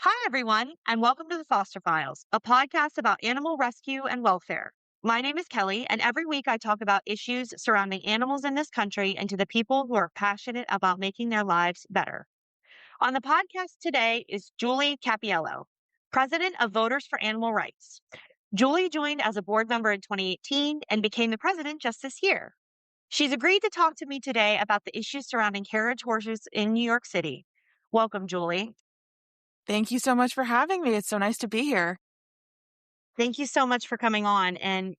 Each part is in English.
Hi, everyone, and welcome to the Foster Files, a podcast about animal rescue and welfare. My name is Kelly, and every week I talk about issues surrounding animals in this country and to the people who are passionate about making their lives better. On the podcast today is Julie Cappiello, president of Voters for Animal Rights. Julie joined as a board member in 2018 and became the president just this year. She's agreed to talk to me today about the issues surrounding carriage horses in New York City. Welcome, Julie. Thank you so much for having me. It's so nice to be here. Thank you so much for coming on. And,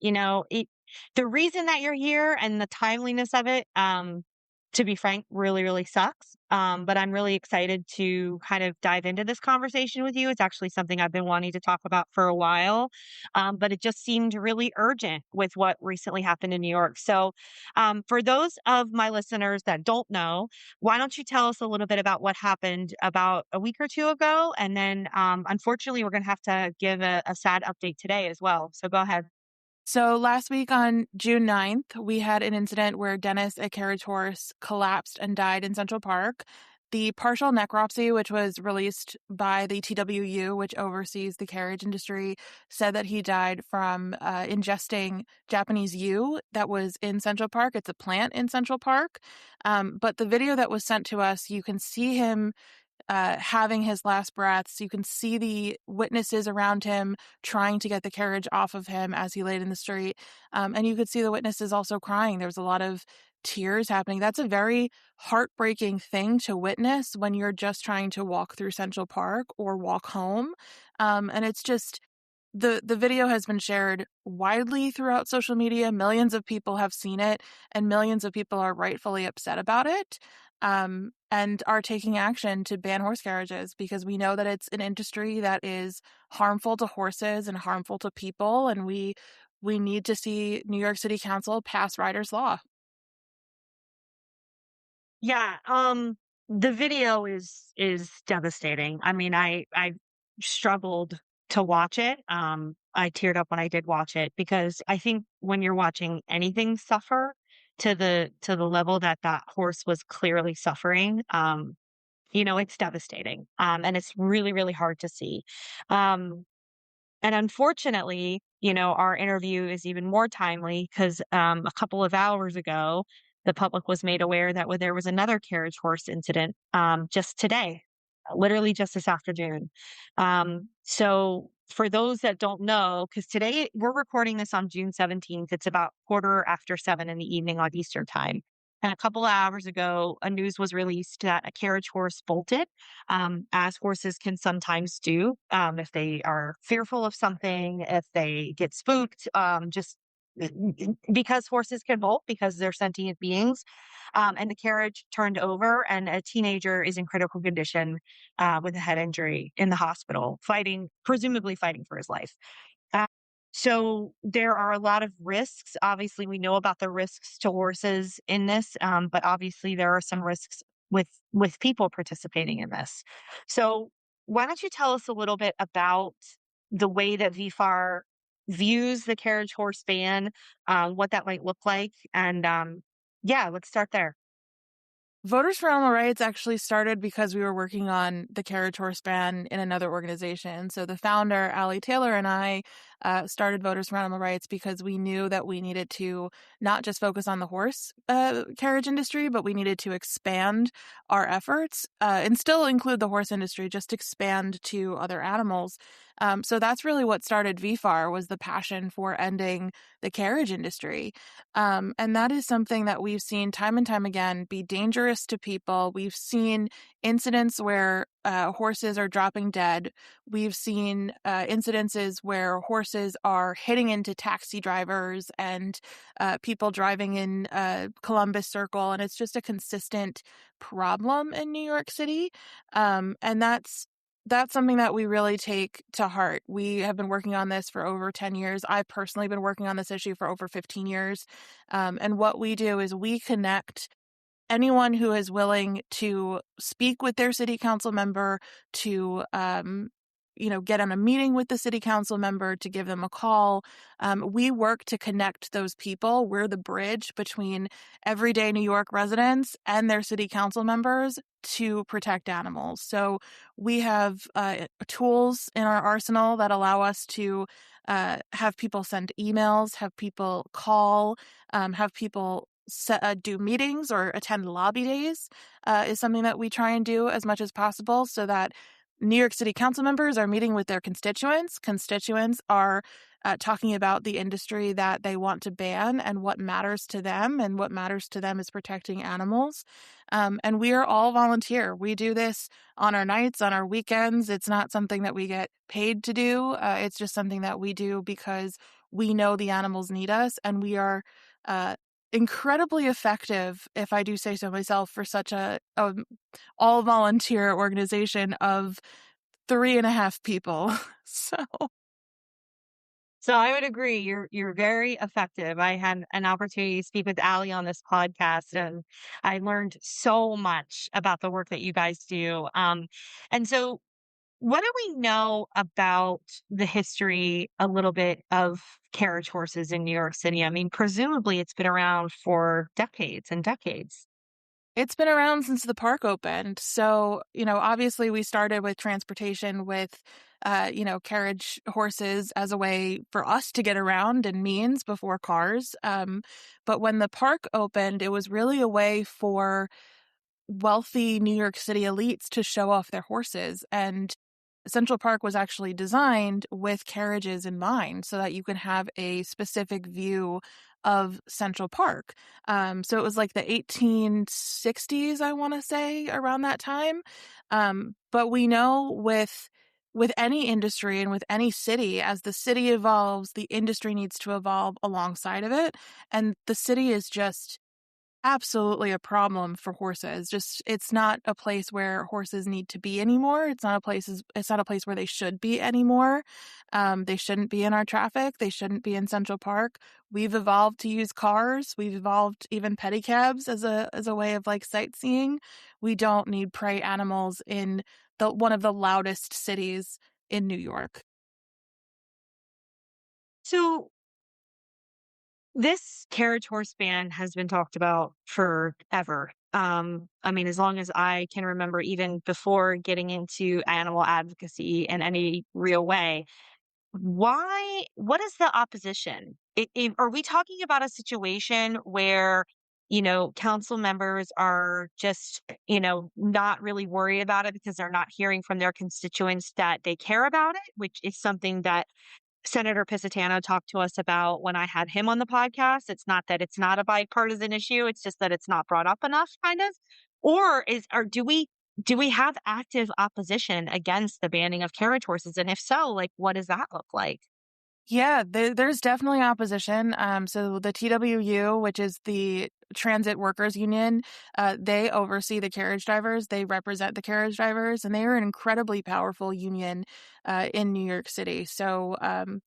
the reason that you're here and the timeliness of it, to be frank, really, really sucks. But I'm really excited to kind of dive into this conversation with you. It's actually something I've been wanting to talk about for a while. But it just seemed really urgent with what recently happened in New York. So, for those of my listeners that don't know, why don't you tell us a little bit about what happened about a week or two ago? And then, unfortunately, we're going to have to give a sad update today as well. So go ahead. So last week on June 9th, we had an incident where Dennis, a carriage horse, collapsed and died in Central Park. The partial necropsy, which was released by the TWU, which oversees the carriage industry, said that he died from ingesting Japanese yew that was in Central Park. It's a plant in Central Park. But the video that was sent to us, you can see him having his last breaths. You can see the witnesses around him trying to get the carriage off of him as he laid in the street. And you could see the witnesses also crying. There was a lot of tears happening. That's a very heartbreaking thing to witness when you're just trying to walk through Central Park or walk home. And it's just the video has been shared widely throughout social media. Millions of people have seen it, and millions of people are rightfully upset about it, and are taking action to ban horse carriages because we know that it's an industry that is harmful to horses and harmful to people, and we need to see New York City Council pass Riders' Law. Yeah, the video is devastating. I mean, I struggled to watch it. I teared up when I did watch it because I think when you're watching anything suffer to the level that that horse was clearly suffering, it's devastating. And it's really, really hard to see. Um, and unfortunately, our interview is even more timely because a couple of hours ago, the public was made aware that there was another carriage horse incident just today, literally just this afternoon. So, for those that don't know, because today we're recording this on June 17th, it's about 7:15 in the evening on Eastern time. And a couple of hours ago, a news was released that a carriage horse bolted, as horses can sometimes do if they are fearful of something, if they get spooked, just because horses can bolt because they're sentient beings. And the carriage turned over, and a teenager is in critical condition with a head injury in the hospital, presumably fighting for his life. Uh, so there are a lot of risks. Obviously, we know about the risks to horses in this, but obviously there are some risks with people participating in this. So why don't you tell us a little bit about the way that VFAR views the carriage horse ban, what that might look like, and yeah, let's start there. Voters for Animal Rights actually started because we were working on the carriage horse ban in another organization. So the founder, Allie Taylor, and I started Voters for Animal Rights because we knew that we needed to not just focus on the horse carriage industry, but we needed to expand our efforts and still include the horse industry, just expand to other animals. So that's really what started VFAR, was the passion for ending the carriage industry. And that is something that we've seen time and time again be dangerous to people. We've seen incidents where horses are dropping dead. We've seen incidences where horses are hitting into taxi drivers and people driving in Columbus Circle. And it's just a consistent problem in New York City. And that's something that we really take to heart. We have been working on this for over 10 years. I've personally been working on this issue for over 15 years. And what we do is we connect anyone who is willing to speak with their city council member, to get on a meeting with the city council member, to give them a call. We work to connect those people. We're the bridge between everyday New York residents and their city council members to protect animals. So we have tools in our arsenal that allow us to have people send emails, have people call, have people do meetings or attend lobby days is something that we try and do as much as possible, so that New York City council members are meeting with their constituents. Constituents are talking about the industry that they want to ban and what matters to them. And what matters to them is protecting animals. And we are all volunteer. We do this on our nights, on our weekends. It's not something that we get paid to do. It's just something that we do because we know the animals need us, and we are incredibly effective, if I do say so myself, for such a all volunteer organization of 3.5 people. So So I would agree. You're very effective. I had an opportunity to speak with Allie on this podcast, and I learned so much about the work that you guys do. And so, what do we know about the history a little bit of carriage horses in New York City? I mean, presumably it's been around for decades and decades. it's been around since the park opened. So, obviously we started with transportation with, carriage horses as a way for us to get around and means before cars. But when the park opened, it was really a way for wealthy New York City elites to show off their horses. And Central Park was actually designed with carriages in mind so that you could have a specific view of Central Park. So it was like the 1860s, I want to say, around that time. But we know with any industry and with any city, as the city evolves, the industry needs to evolve alongside of it. And the city is just absolutely a problem for horses. Just it's not a place where horses need to be anymore. It's not a place where they should be anymore. They shouldn't be in our traffic. They shouldn't be in Central Park. We've evolved to use cars. We've evolved even pedicabs as a way of like sightseeing. We don't need prey animals in the one of the loudest cities in New York. So this carriage horse ban has been talked about forever. I mean, as long as I can remember, even before getting into animal advocacy in any real way. Why? What is the opposition? Are we talking about a situation where, council members are just, not really worried about it because they're not hearing from their constituents that they care about it, which is something that Senator Piscitano talked to us about when I had him on the podcast. It's not that it's not a bipartisan issue, it's just that it's not brought up enough, kind of. Or do we have active opposition against the banning of carriage horses? And if so, like, what does that look like? Yeah, there's definitely opposition. So the TWU, which is the Transit Workers Union, they oversee the carriage drivers. They represent the carriage drivers, and they are an incredibly powerful union in New York City. So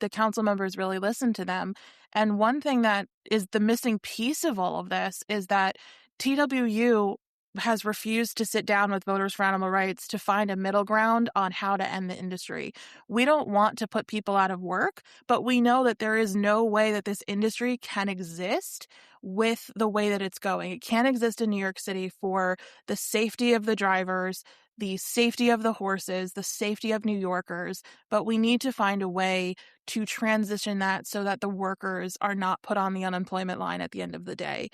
the council members really listen to them. And one thing that is the missing piece of all of this is that TWU has refused to sit down with Voters for Animal Rights to find a middle ground on how to end the industry. We don't want to put people out of work, but we know that there is no way that this industry can exist with the way that it's going. It can't exist in New York City for the safety of the drivers, the safety of the horses, the safety of New Yorkers, but we need to find a way to transition that so that the workers are not put on the unemployment line at the end of the day.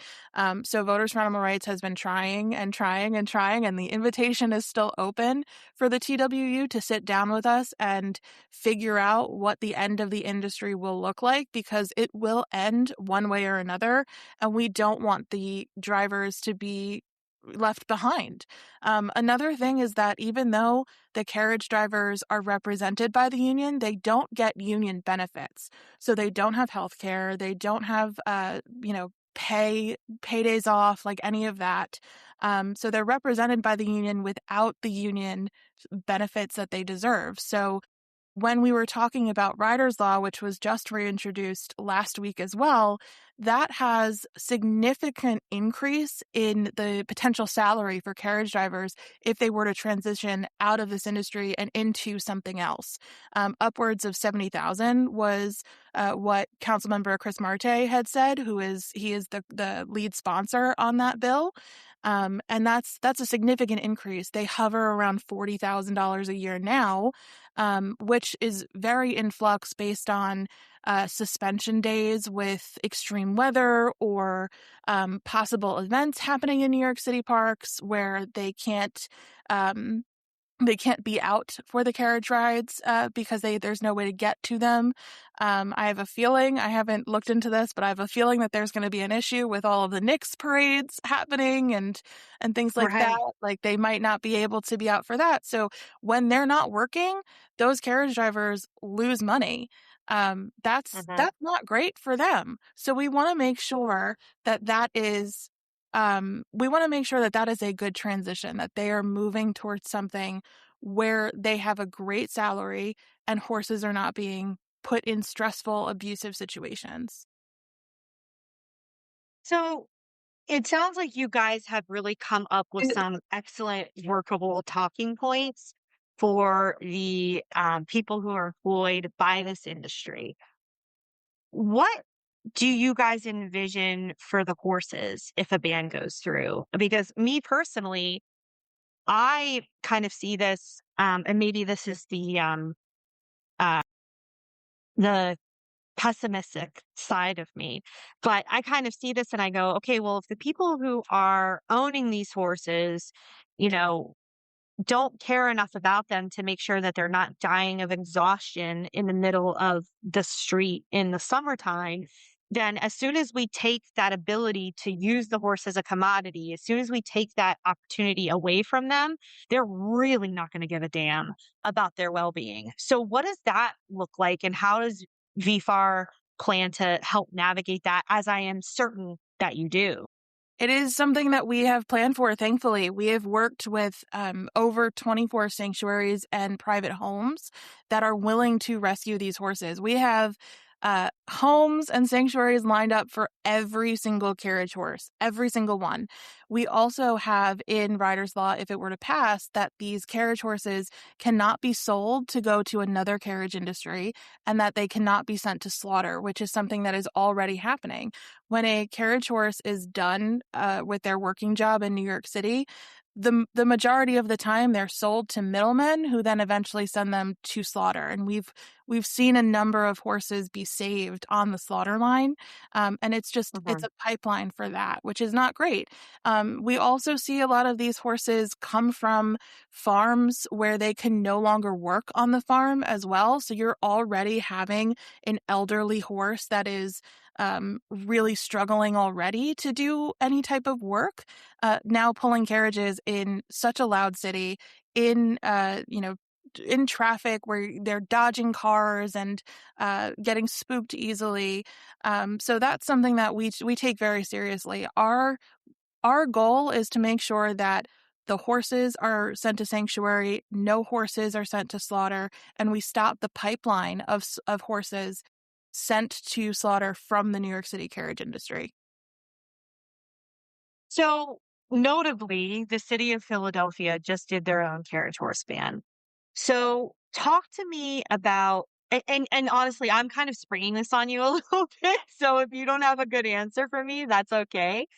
So Voters for Animal Rights has been trying and trying and trying, and the invitation is still open for the TWU to sit down with us and figure out what the end of the industry will look like, because it will end one way or another, and we don't want the drivers to be left behind. Another thing is that even though the carriage drivers are represented by the union, they don't get union benefits. So they don't have health care. They don't have, paydays off, like any of that. So they're represented by the union without the union benefits that they deserve. So when we were talking about Rider's Law, which was just reintroduced last week as well, that has significant increase in the potential salary for carriage drivers if they were to transition out of this industry and into something else. Upwards of 70,000 was what Councilmember Chris Marte had said, he is the lead sponsor on that bill. And that's a significant increase. They hover around $40,000 a year now, which is very in flux based on suspension days with extreme weather or possible events happening in New York City parks where um, they can't be out for the carriage rides because there's no way to get to them. I have a feeling, I haven't looked into this, but I have a feeling that there's going to be an issue with all of the Knicks parades happening and things like that. Right. Like they might not be able to be out for that. So when they're not working, those carriage drivers lose money. That's not great for them. So we want to make sure that we want to make sure that that is a good transition, that they are moving towards something where they have a great salary and horses are not being put in stressful, abusive situations. So it sounds like you guys have really come up with some excellent workable talking points for the people who are employed by this industry. What do you guys envision for the horses if a ban goes through? Because me personally, I kind of see this, and maybe this is uh, the pessimistic side of me, but I kind of see this and I go, okay, well, if the people who are owning these horses, you know, don't care enough about them to make sure that they're not dying of exhaustion in the middle of the street in the summertime, then as soon as we take that ability to use the horse as a commodity, as soon as we take that opportunity away from them, they're really not going to give a damn about their well-being. So what does that look like and how does VFAR plan to help navigate that, as I am certain that you do? It is something that we have planned for, thankfully. We have worked with over 24 sanctuaries and private homes that are willing to rescue these horses. We have homes and sanctuaries lined up for every single carriage horse, every single one. We also have in Rider's Law, if it were to pass, that these carriage horses cannot be sold to go to another carriage industry and that they cannot be sent to slaughter, which is something that is already happening. When a carriage horse is done with their working job in New York City, the majority of the time they're sold to middlemen who then eventually send them to slaughter. And we've seen a number of horses be saved on the slaughter line, and it's Mhm. a pipeline for that, which is not great. We also see a lot of these horses come from farms where they can no longer work on the farm as well. So you're already having an elderly horse that is really struggling already to do any type of work, now pulling carriages in such a loud city, in in traffic where they're dodging cars and getting spooked easily. So that's something that we take very seriously. Our goal is to make sure that the horses are sent to sanctuary, no horses are sent to slaughter, and we stop the pipeline of horses sent to slaughter from the New York City carriage industry. So, notably, the city of Philadelphia just did their own carriage horse ban. So, talk to me about and honestly, I'm kind of springing this on you a little bit. So, if you don't have a good answer for me, that's okay.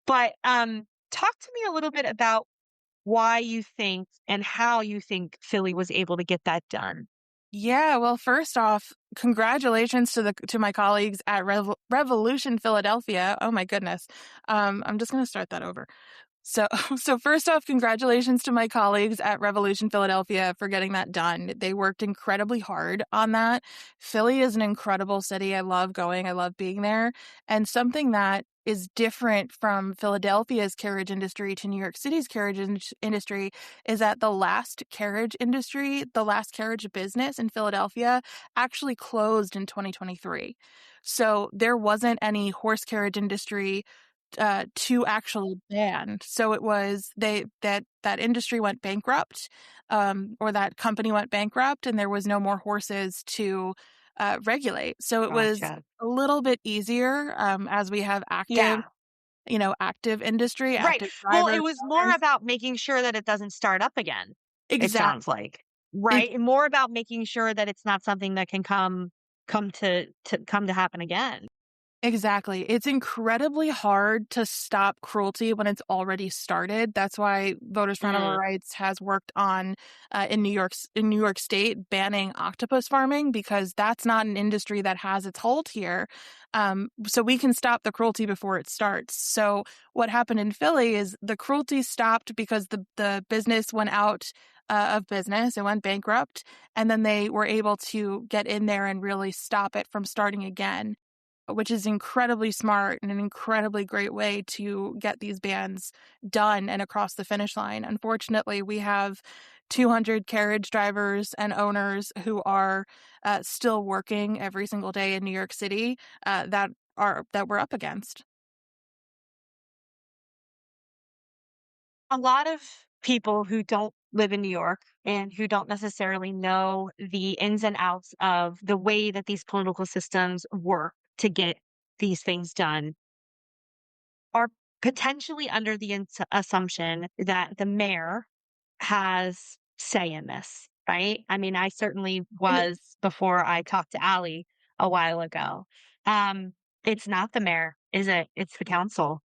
But talk to me a little bit about why you think and how you think Philly was able to get that done. Yeah, well, first off, congratulations to my colleagues at Revolution Philadelphia. Oh my goodness. I'm just going to start that over. So, so first off, congratulations to my colleagues at Revolution Philadelphia for getting that done. They worked incredibly hard on that. Philly is an incredible city. I love going. I love being there. And something that is different from Philadelphia's carriage industry to New York City's industry is that the last carriage business in Philadelphia actually closed in 2023. So there wasn't any horse carriage industry to actually ban. So it was that industry went bankrupt, or that company went bankrupt, and there was no more horses to regulate. So it was Gotcha. a little bit easier, as we have Yeah. active industry, Right. active Well, it drivers, was more owners. about making sure that it doesn't start up again, it sounds Exactly. like, right? And more about making sure that it's not something that can come to happen again. Exactly. It's incredibly hard to stop cruelty when it's already started. That's why Voters for Animal Mm. Rights has worked on in New York State banning octopus farming because that's not an industry that has its hold here. So we can stop the cruelty before it starts. So what happened in Philly is the cruelty stopped because the business went out of business. It went bankrupt, and then they were able to get in there and really stop it from starting again, which is incredibly smart and an incredibly great way to get these bans done and across the finish line. Unfortunately, we have 200 carriage drivers and owners who are still working every single day in New York City, that we're up against. A lot of people who don't live in New York and who don't necessarily know the ins and outs of the way that these political systems work to get these things done are potentially under the assumption that the mayor has say in this, right? I mean, I certainly And was before I talked to Allie a while ago. Um, it's not the mayor, is it? It's the council.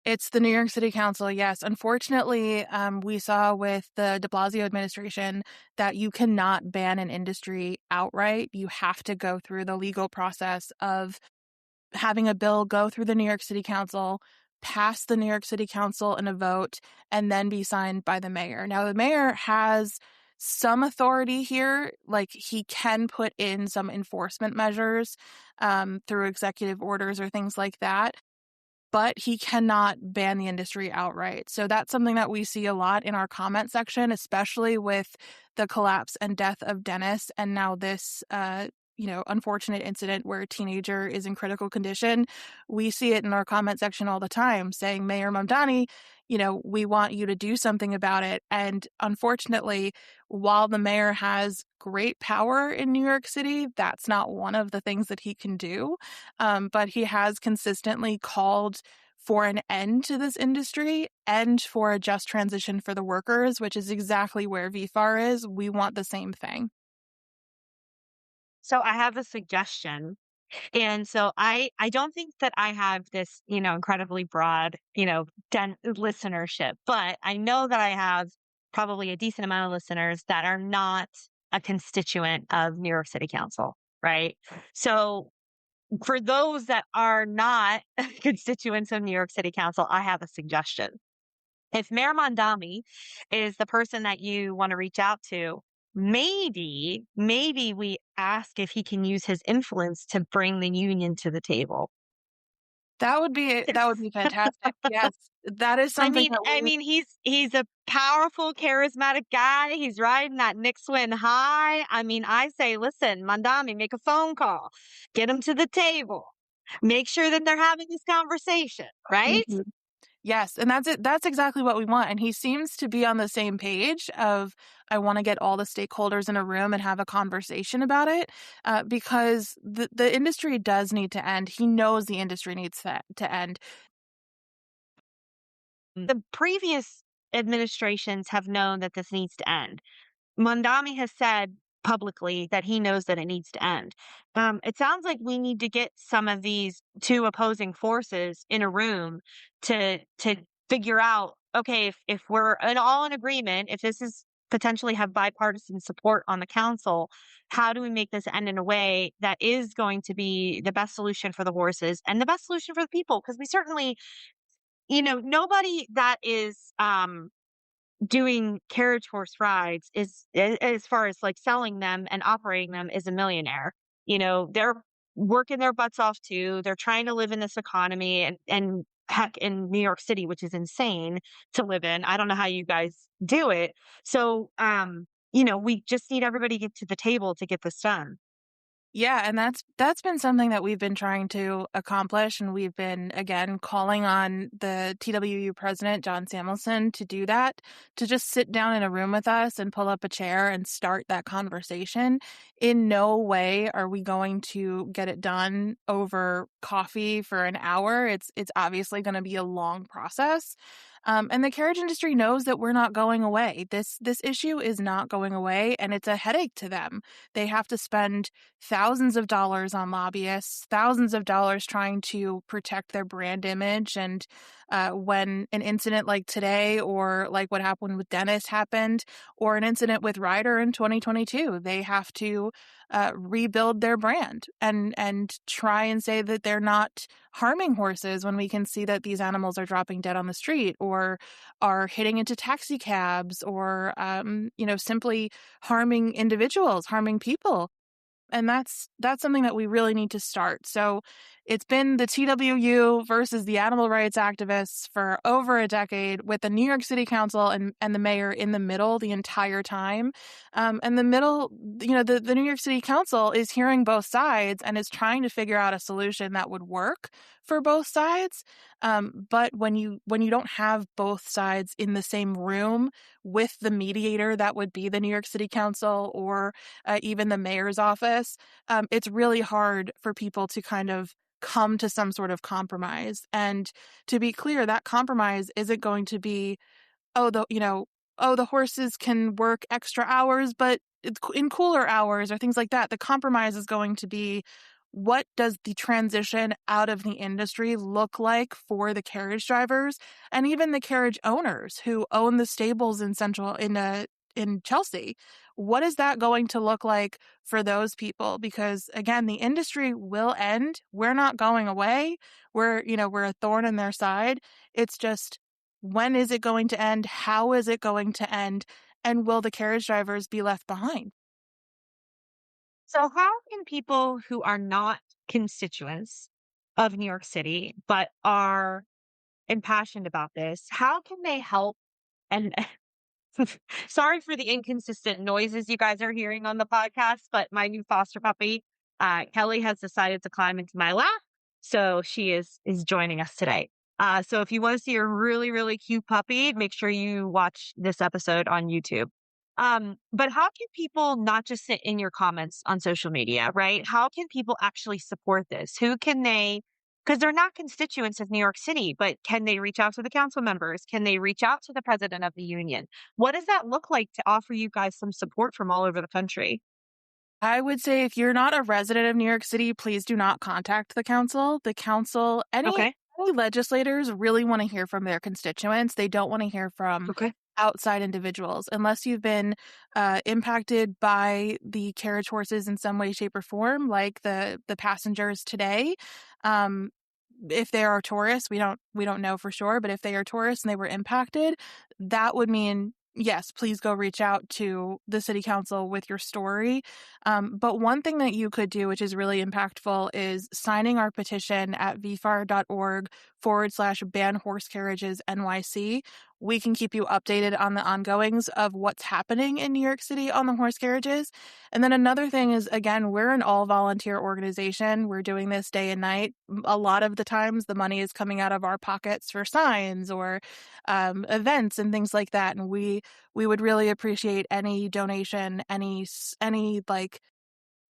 It's the New York City Council, yes. Unfortunately, we saw with the de Blasio administration that you cannot ban an industry outright. You have to go through the legal process of having a bill go through the New York City Council, pass the New York City Council in a vote, and then be signed by the mayor. Now, the mayor has some authority here, like he can put in some enforcement measures through executive orders or things like that, but he cannot ban the industry outright. So that's something that we see a lot in our comment section, especially with the collapse and death of Dennis, and now this unfortunate incident where a teenager is in critical condition. We see it in our comment section all the time saying, Mayor Mamdani, we want you to do something about it. And unfortunately, while the mayor has great power in New York City, that's not one of the things that he can do. But he has consistently called for an end to this industry and for a just transition for the workers, which is exactly where VFAR is. We want the same thing. So I have a suggestion. And so I don't think that I have this, incredibly broad, listenership, but I know that I have probably a decent amount of listeners that are not a constituent of New York City Council, right? So for those that are not constituents of New York City Council, I have a suggestion. If Mayor Mondami is the person that you want to reach out to, maybe we ask if he can use his influence to bring the union to the table. That would be fantastic. Yes, that is I something mean that I we mean, he's a powerful, charismatic guy. He's riding that Nixwin high. I mean, I say, listen, Mondami, make a phone call, get him to the table, make sure that they're having this conversation, right? Mhm. Yes, and that's it. That's exactly what we want. And he seems to be on the same page of, I want to get all the stakeholders in a room and have a conversation about it, because the industry does need to end. He knows the industry needs to end. The previous administrations have known that this needs to end. Mondami has said publicly that he knows that it needs to end. It sounds like we need to get some of these two opposing forces in a room to figure out, okay, if we're all in agreement, if this is potentially have bipartisan support on the council, how do we make this end in a way that is going to be the best solution for the horses and the best solution for the people? Because we certainly, nobody that is doing carriage horse rides is as far as, like, selling them and operating them is a millionaire. They're working their butts off too. They're trying to live in this economy and heck, in New York City, which is insane to live in. I don't know how you guys do it. So, we just need everybody to get to the table to get this done. Yeah, and that's been something that we've been trying to accomplish, and we've been, again, calling on the TWU president, John Samuelson, to do that, to just sit down in a room with us and pull up a chair and start that conversation. In no way are we going to get it done over coffee for an hour. It's obviously gonna be a long process. And the carriage industry knows that we're not going away. This issue is not going away, and it's a headache to them. They have to spend thousands of dollars on lobbyists, thousands of dollars trying to protect their brand image. And when an incident like today, or like what happened with Dennis happened, or an incident with Ryder in 2022, they have to rebuild their brand and try and say that they're not harming horses when we can see that these animals are dropping dead on the street, or are hitting into taxi cabs, or simply harming individuals, harming people. And that's something that we really need to start. So it's been the TWU versus the animal rights activists for over a decade, with the New York City Council and the mayor in the middle the entire time. And the middle, the New York City Council is hearing both sides and is trying to figure out a solution that would work for both sides. But when you don't have both sides in the same room with the mediator, that would be the New York City Council, or even the mayor's office, it's really hard for people to kind of come to some sort of compromise. And to be clear, that compromise isn't going to be, oh, the horses can work extra hours, but in cooler hours or things like that. The compromise is going to be, what does the transition out of the industry look like for the carriage drivers and even the carriage owners who own the stables in Chelsea? What is that going to look like for those people? Because again, the industry will end. We're not going away. We're a thorn in their side. It's just, when is it going to end? How is it going to end? And will the carriage drivers be left behind? So, how can people who are not constituents of New York City but are impassioned about this, how can they help? And sorry for the inconsistent noises you guys are hearing on the podcast, but my new foster puppy, Kelly, has decided to climb into my lap, so she is joining us today. So if you want to see a really really cute puppy, make sure you watch this episode on YouTube. But how can people not just sit in your comments on social media, right? How can people actually support this? Who can they? Because they're not constituents of New York City, but can they reach out to the council members? Can they reach out to the president of the union? What does that look like to offer you guys some support from all over the country? I would say, if you're not a resident of New York City, please do not contact the council. The council, Okay. any legislators really want to hear from their constituents. They don't want to hear from Okay. outside individuals, unless you've been impacted by the carriage horses in some way, shape, or form, like the passengers today. Um, if they are tourists, we don't know for sure, but if they are tourists and they were impacted, that would mean, yes, please go reach out to the city council with your story. But one thing that you could do, which is really impactful, is signing our petition at vfar.org/ban horse carriages NYC. We can keep you updated on the ongoings of what's happening in New York City on the horse carriages. And then another thing is, again, we're an all volunteer organization. We're doing this day and night. A lot of the times the money is coming out of our pockets for signs or events and things like that. And we would really appreciate any donation, any like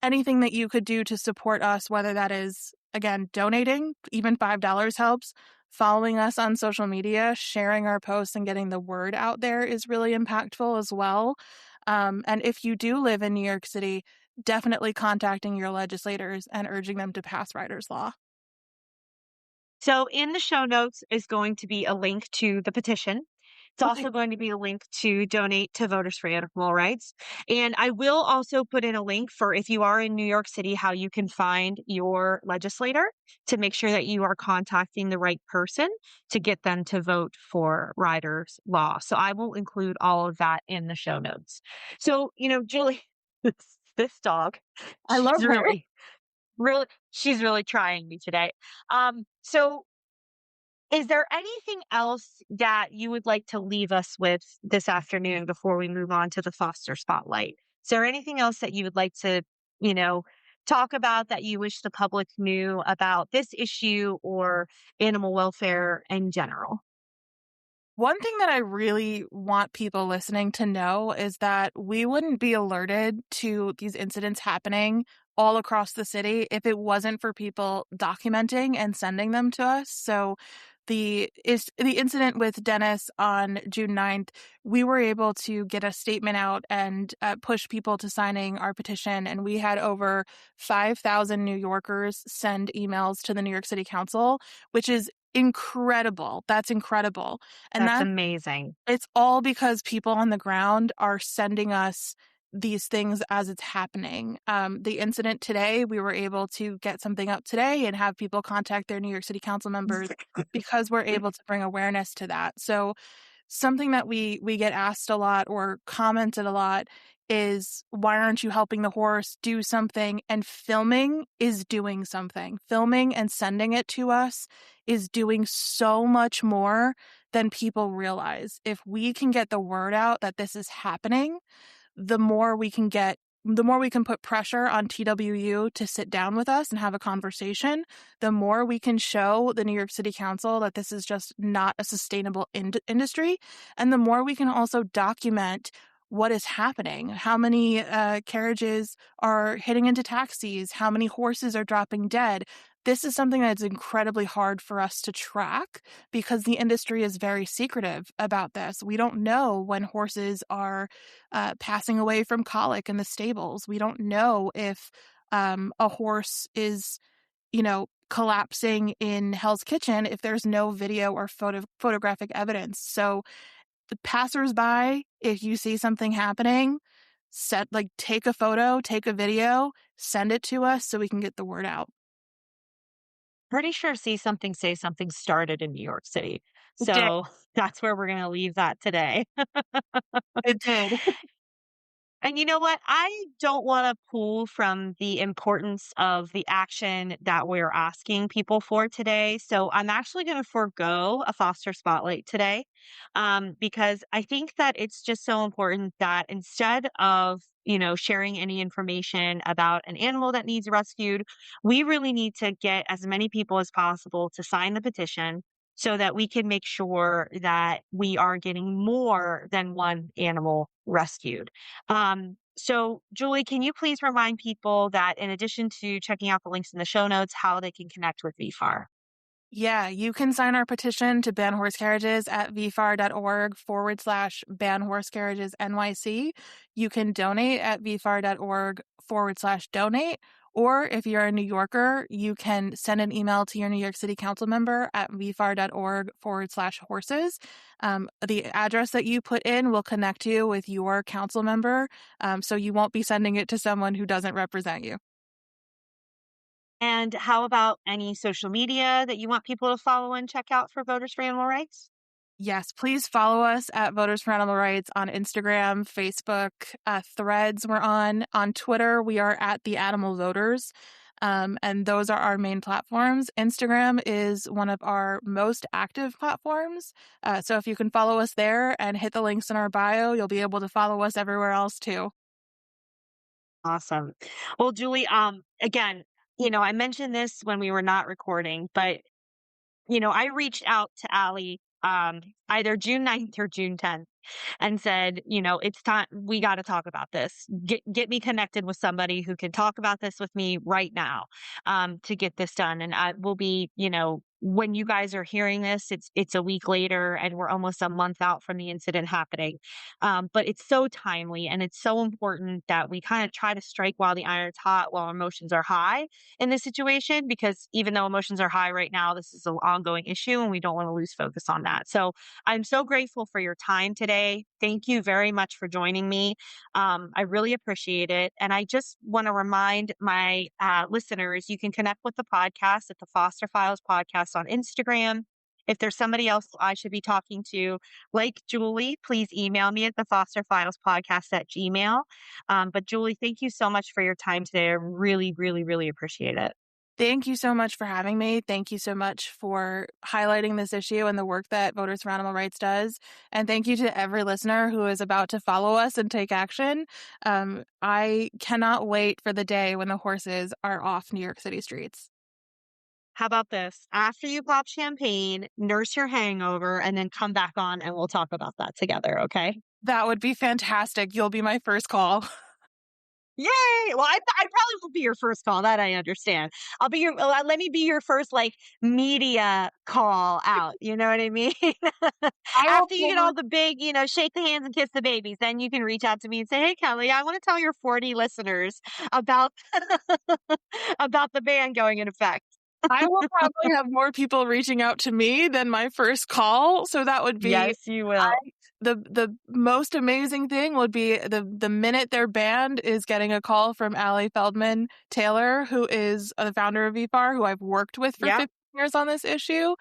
anything that you could do to support us, whether that is, again, donating, even $5 helps. Following us on social media, sharing our posts, and getting the word out there is really impactful as well. And if you do live in New York City, definitely contacting your legislators and urging them to pass Rider's Law. So in the show notes is going to be a link to the petition. It's Okay. also going to be a link to donate to Voters for Animal Rights. And I will also put in a link for, if you are in New York City, how you can find your legislator to make sure that you are contacting the right person to get them to vote for Ryder's Law. So I will include all of that in the show notes. So, Julie, this dog, I she's love her. she's really trying me today. So is there anything else that you would like to leave us with this afternoon before we move on to the foster spotlight? Is there anything else that you would like to, you know, talk about that you wish the public knew about this issue or animal welfare in general? One thing that I really want people listening to know is that we wouldn't be alerted to these incidents happening all across the city if it wasn't for people documenting and sending them to us. So the incident with Dennis on June 9th, we were able to get a statement out and push people to signing our petition. And we had over 5,000 New Yorkers send emails to the New York City Council, which is incredible. That's incredible. And That's that amazing. it's all because people on the ground are sending us these things as it's happening. The incident today, we were able to get something up today and have people contact their New York City Council members because we're able to bring awareness to that. So something that we get asked a lot or commented a lot is, why aren't you helping the horse do something? And filming is doing something. Filming and sending it to us is doing so much more than people realize. If we can get the word out that this is happening, the more we can put pressure on TWU to sit down with us and have a conversation, the more we can show the New York City Council that this is just not a sustainable industry. And the more we can also document what is happening, how many carriages are hitting into taxis, how many horses are dropping dead. This is something that's incredibly hard for us to track because the industry is very secretive about this. We don't know when horses are passing away from colic in the stables. We don't know if a horse is, collapsing in Hell's Kitchen if there's no video or photographic evidence. So the passersby, if you see something happening, take a photo, take a video, send it to us so we can get the word out. Pretty sure See Something, Say Something started in New York City. It did. So that's where we're going to leave that today. It did. And you know what? I don't want to pull from the importance of the action that we're asking people for today. So I'm actually going to forego a foster spotlight today, because I think that it's just so important that instead of sharing any information about an animal that needs rescued, we really need to get as many people as possible to sign the petition so that we can make sure that we are getting more than one animal rescued. So, Julie, can you please remind people that in addition to checking out the links in the show notes, how they can connect with VFAR? Yeah, you can sign our petition to ban horse carriages at vfar.org/ban horse carriages NYC. You can donate at vfar.org/donate. Or if you're a New Yorker, you can send an email to your New York City Council member at vfar.org/horses. The address that you put in will connect you with your council member, so you won't be sending it to someone who doesn't represent you. And how about any social media that you want people to follow and check out for Voters for Animal Rights? Yes, please follow us at Voters for Animal Rights on Instagram, Facebook, Threads we're on. On Twitter, we are at The Animal Voters. And those are our main platforms. Instagram is one of our most active platforms. So if you can follow us there and hit the links in our bio, you'll be able to follow us everywhere else too. Awesome. Well, Julie, again, I mentioned this when we were not recording, but I reached out to Allie either June 9th or June 10th and said, it's time, we got to talk about this. Get me connected with somebody who can talk about this with me right now, to get this done. And I will be, when you guys are hearing this, it's a week later and we're almost a month out from the incident happening. But it's so timely and it's so important that we kind of try to strike while the iron's hot, while emotions are high in this situation, because even though emotions are high right now, this is an ongoing issue and we don't want to lose focus on that. So I'm so grateful for your time today. Thank you very much for joining me. I really appreciate it. And I just want to remind my listeners, you can connect with the podcast at the Foster Files Podcast on Instagram. If there's somebody else I should be talking to, like Julie, please email me at the Foster Files Podcast at Gmail. But Julie, thank you so much for your time today. I really, really, really appreciate it. Thank you so much for having me. Thank you so much for highlighting this issue and the work that Voters for Animal Rights does. And thank you to every listener who is about to follow us and take action. I cannot wait for the day when the horses are off New York City streets. How about this? After you pop champagne, nurse your hangover, and then come back on and we'll talk about that together, okay? That would be fantastic. You'll be my first call. Yay! Well, I probably won't be your first call, that I understand. I'll be your let me be your first, like, media call out, you know what I mean? I will After you get all forward the big, shake the hands and kiss the babies, then you can reach out to me and say, "Hey, Kelly, I wanna tell your 40 listeners about about the ban going in effect." I will probably have more people reaching out to me than my first call, so that would be Yes, you I will. the most amazing thing would be the minute their band is getting a call from Allie Feldman Taylor, who is the founder of VFAR, who I've worked with for Yep. 15 years on this issue.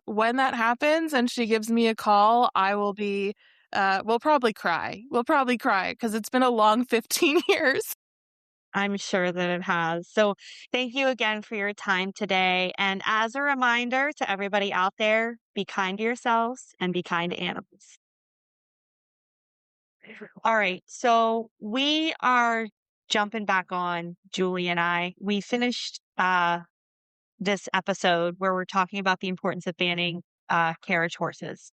When that happens and she gives me a call, I will be we'll probably cry. We'll probably cry because it's been a long 15 years. I'm sure that it has. So, thank you again for your time today. And as a reminder to everybody out there, be kind to yourselves and be kind to animals. All right. So, we are jumping back on, Julie and I. We finished this episode where we're talking about the importance of banning carriage horses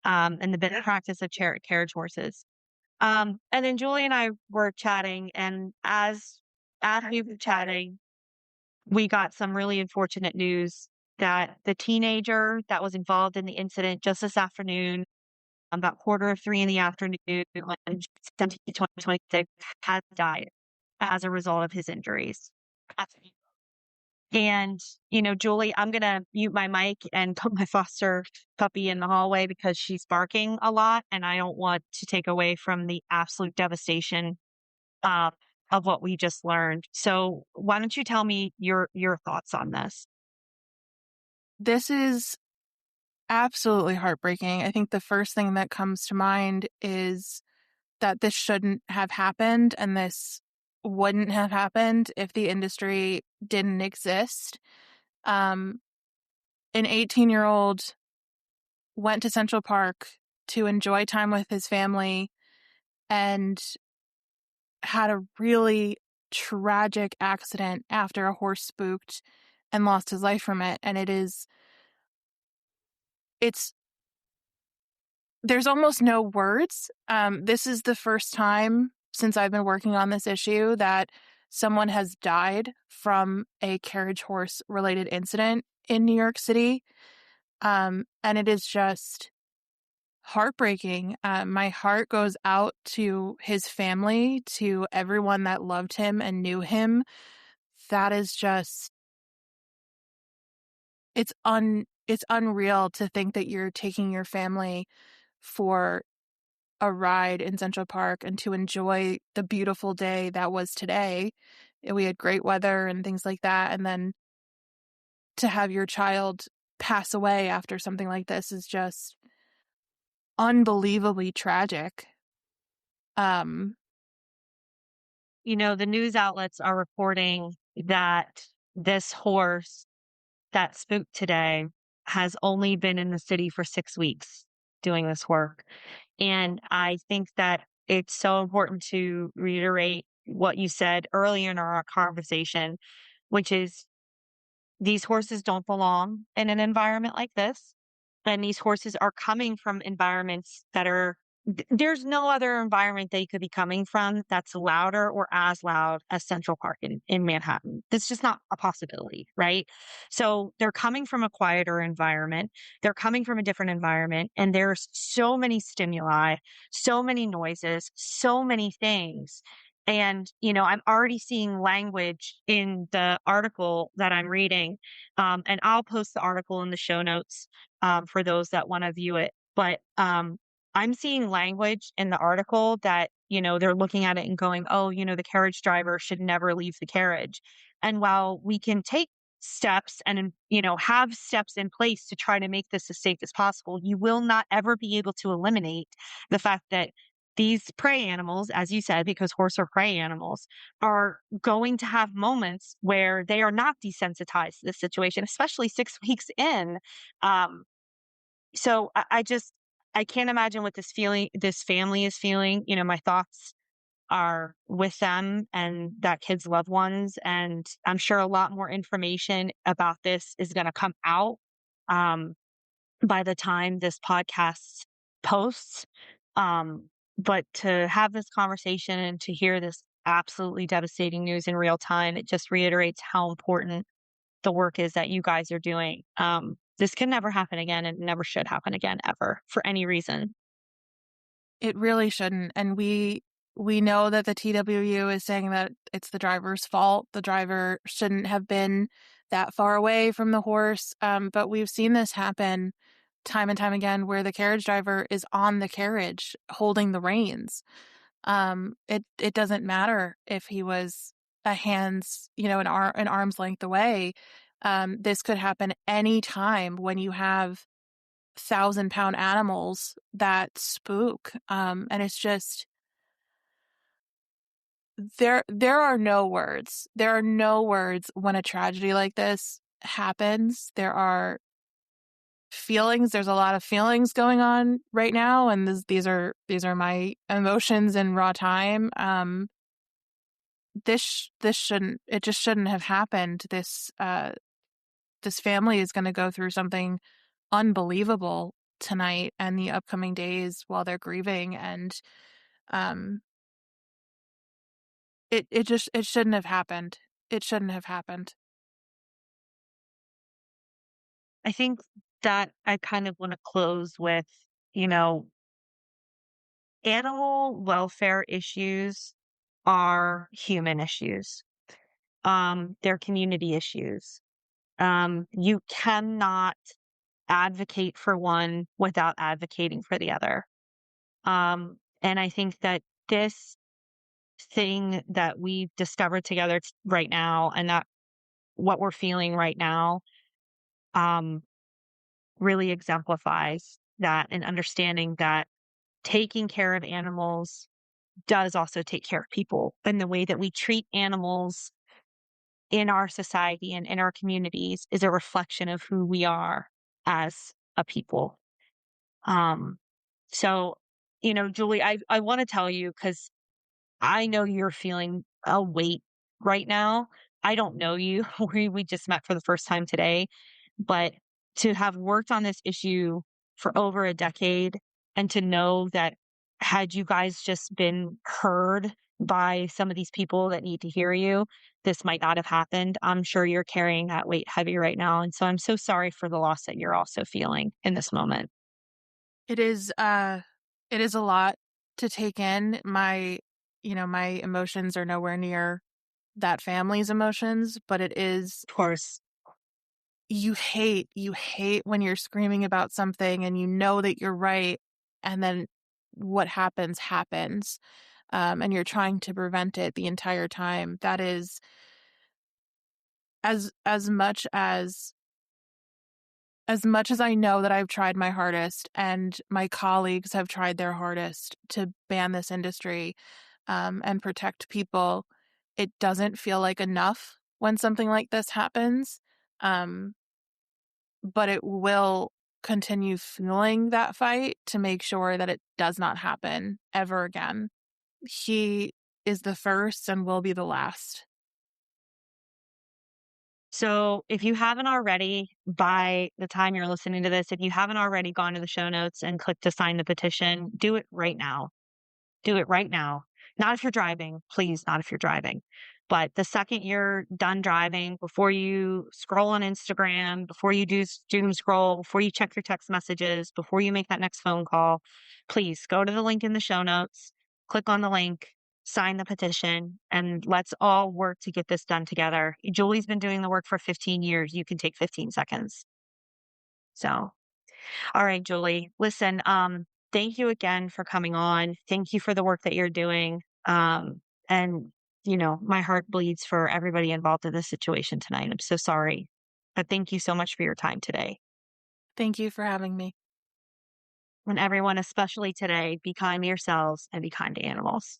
and the best practice of carriage horses. And then Julie and I were chatting, and as we were chatting, we got some really unfortunate news that the teenager that was involved in the incident just this afternoon, about quarter of 3 in the afternoon on June 17, 2026, has died as a result of his injuries. And, Julie, I'm gonna mute my mic and put my foster puppy in the hallway because she's barking a lot, and I don't want to take away from the absolute devastation uh, of what we just learned. So why don't you tell me your thoughts on this? This is absolutely heartbreaking. I think the first thing that comes to mind is that this shouldn't have happened and this wouldn't have happened if the industry didn't exist. Um, an 18-year-old went to Central Park to enjoy time with his family and had a really tragic accident after a horse spooked and lost his life from it. And it's there's almost no words. This is the first time since I've been working on this issue that someone has died from a carriage horse related incident in New York City. And it is just heartbreaking. My heart goes out to his family, to everyone that loved him and knew him. That is just, it's unreal to think that you're taking your family for a ride in Central Park and to enjoy the beautiful day that was today. We had great weather and things like that. And then to have your child pass away after something like this is just unbelievably tragic. Um, The news outlets are reporting that this horse that spooked today has only been in the city for 6 weeks doing this work. And I think that it's so important to reiterate what you said earlier in our conversation, which is these horses don't belong in an environment like this. And these horses are coming from environments that are, there's no other environment they could be coming from that's louder or as loud as Central Park in Manhattan. That's just not a possibility, right? So they're coming from a quieter environment. They're coming from a different environment. And there's so many stimuli, so many noises, so many things. And, I'm already seeing language in the article that I'm reading. And I'll post the article in the show notes for those that want to view it. But I'm seeing language in the article that, they're looking at it and going, oh, the carriage driver should never leave the carriage. And while we can take steps and, have steps in place to try to make this as safe as possible, you will not ever be able to eliminate the fact that these prey animals, as you said, because horse are prey animals, are going to have moments where they are not desensitized to this situation, especially 6 weeks in. Um, so I just I can't imagine what this family is feeling. My thoughts are with them and that kid's loved ones. And I'm sure a lot more information about this is going to come out um, by the time this podcast posts. But to have this conversation and to hear this absolutely devastating news in real time, it just reiterates how important the work is that you guys are doing. This can never happen again and never should happen again ever for any reason. It really shouldn't, and we know that the TWU is saying that it's the driver's fault. The driver shouldn't have been that far away from the horse, but we've seen this happen time and time again where the carriage driver is on the carriage holding the reins. It doesn't matter if he was a hand's, an arm's length away. This could happen any time when you have 1,000-pound animals that spook. And it's just there are no words. There are no words when a tragedy like this happens. There are feelings. There's a lot of feelings going on right now, and these are my emotions in raw time. This shouldn't it just shouldn't have happened. This family is going to go through something unbelievable tonight and the upcoming days while they're grieving, and um it shouldn't have happened. It shouldn't have happened. I think that I kind of want to close with, you know, animal welfare issues are human issues. They're community issues. You cannot advocate for one without advocating for the other. And I think that this thing that we've discovered together right now and that what we're feeling right now um, really exemplifies that and understanding that taking care of animals does also take care of people and the way that we treat animals in our society and in our communities is a reflection of who we are as a people. Um, so, Julie, I want to tell you because I know you're feeling a weight right now. I don't know you. We just met for the first time today, but to have worked on this issue for over a decade and to know that had you guys just been heard by some of these people that need to hear you, this might not have happened. I'm sure you're carrying that weight heavy right now. And so I'm so sorry for the loss that you're also feeling in this moment. It is it is a lot to take in. My emotions are nowhere near that family's emotions, but it is Of course. you hate when you're screaming about something and you know that you're right, and then what happens, and you're trying to prevent it the entire time. That is as much as I know that I've tried my hardest and my colleagues have tried their hardest to ban this industry, and protect people, it doesn't feel like enough when something like this happens. Um, but it will continue fueling that fight to make sure that it does not happen ever again. He is the first and will be the last. So if you haven't already, by the time you're listening to this, if you haven't already gone to the show notes and clicked to sign the petition, do it right now. Do it right now. Not if you're driving, please, not if you're driving. But the second you're done driving, before you scroll on Instagram, before you do doom scroll, before you check your text messages, before you make that next phone call, please go to the link in the show notes, click on the link, sign the petition, and let's all work to get this done together. Julie's been doing the work for 15 years. You can take 15 seconds. So all right, Julie. Listen, thank you again for coming on. Thank you for the work that you're doing. And my heart bleeds for everybody involved in this situation tonight. I'm so sorry. But thank you so much for your time today. Thank you for having me. And everyone, especially today, be kind to yourselves and be kind to animals.